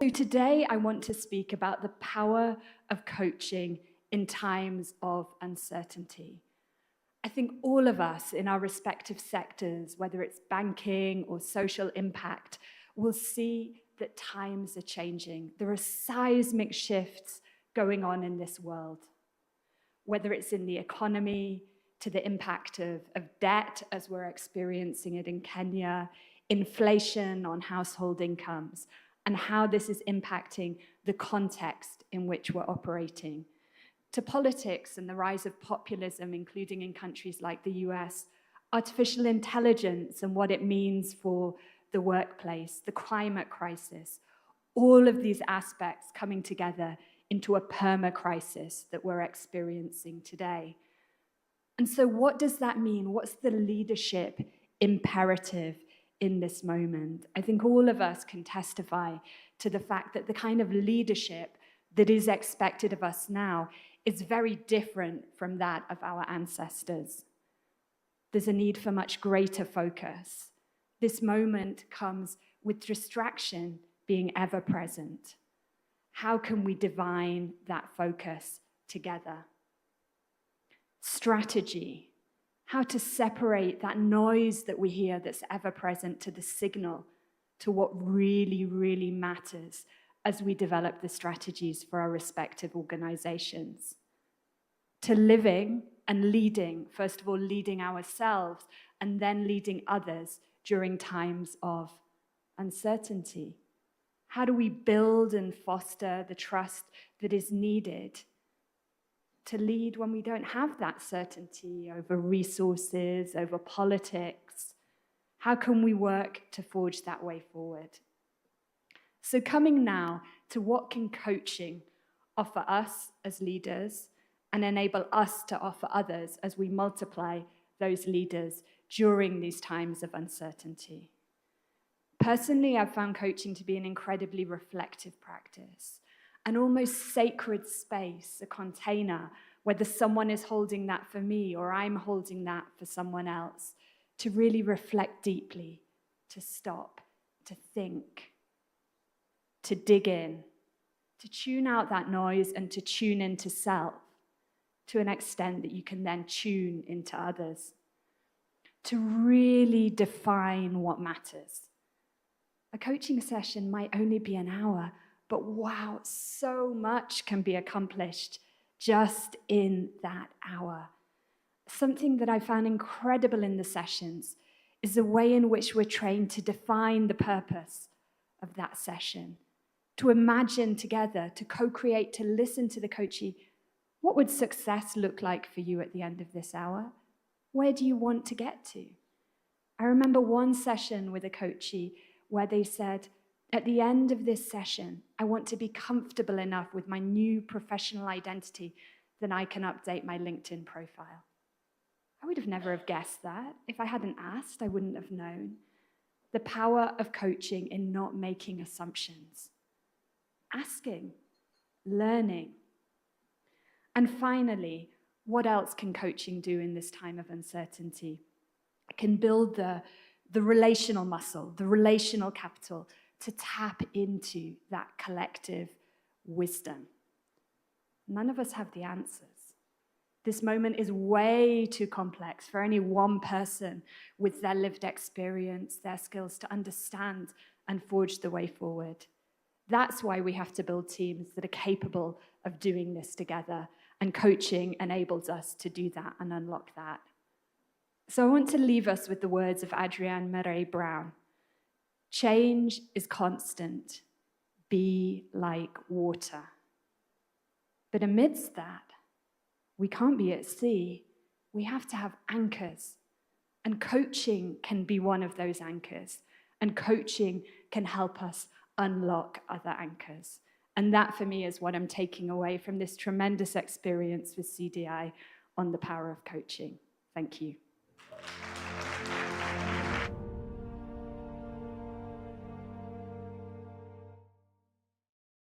So today I want to speak about the power of coaching in times of uncertainty. I think all of us in our respective sectors, whether it's banking or social impact, will see that times are changing. There are seismic shifts going on in this world, whether it's in the economy, to the impact of debt as we're experiencing it in Kenya, inflation on household incomes, and how this is impacting the context in which we're operating. To politics and the rise of populism, including in countries like the US, artificial intelligence and what it means for the workplace, the climate crisis, all of these aspects coming together into a perma-crisis that we're experiencing today. And so what does that mean? What's the leadership imperative in this moment? I think all of us can testify to the fact that the kind of leadership that is expected of us now is very different from that of our ancestors. There's a need for much greater focus. This moment comes with distraction being ever present. How can we divine that focus together? Strategy, how to separate that noise that we hear that's ever present to the signal, to what really, really matters as we develop the strategies for our respective organizations. To living and leading, first of all, leading ourselves and then leading others during times of uncertainty. How do we build and foster the trust that is needed to lead when we don't have that certainty over resources, over politics? How can we work to forge that way forward? So coming now to what can coaching offer us as leaders and enable us to offer others as we multiply those leaders during these times of uncertainty. Personally, I've found coaching to be an incredibly reflective practice, an almost sacred space, a container, whether someone is holding that for me or I'm holding that for someone else, to really reflect deeply, to stop, to think, to dig in, to tune out that noise and to tune into self to an extent that you can then tune into others, to really define what matters. A coaching session might only be an hour, but wow, so much can be accomplished just in that hour. Something that I found incredible in the sessions is the way in which we're trained to define the purpose of that session, to imagine together, to co-create, to listen to the coachee. What would success look like for you at the end of this hour? Where do you want to get to? I remember one session with a coachee where they said, at the end of this session, I want to be comfortable enough with my new professional identity that I can update my LinkedIn profile. I would have never have guessed that. If I hadn't asked, I wouldn't have known. The power of coaching in not making assumptions. Asking, learning. And finally, what else can coaching do in this time of uncertainty? It can build the relational muscle, the relational capital, to tap into that collective wisdom. None of us have the answers. This moment is way too complex for any one person with their lived experience, their skills to understand and forge the way forward. That's why we have to build teams that are capable of doing this together, and coaching enables us to do that and unlock that. So I want to leave us with the words of Adrienne Maree Brown. Change is constant. Be like water. But amidst that, we can't be at sea. We have to have anchors. And coaching can be one of those anchors. And coaching can help us unlock other anchors. And that, for me, is what I'm taking away from this tremendous experience with CDI on the power of coaching. Thank you.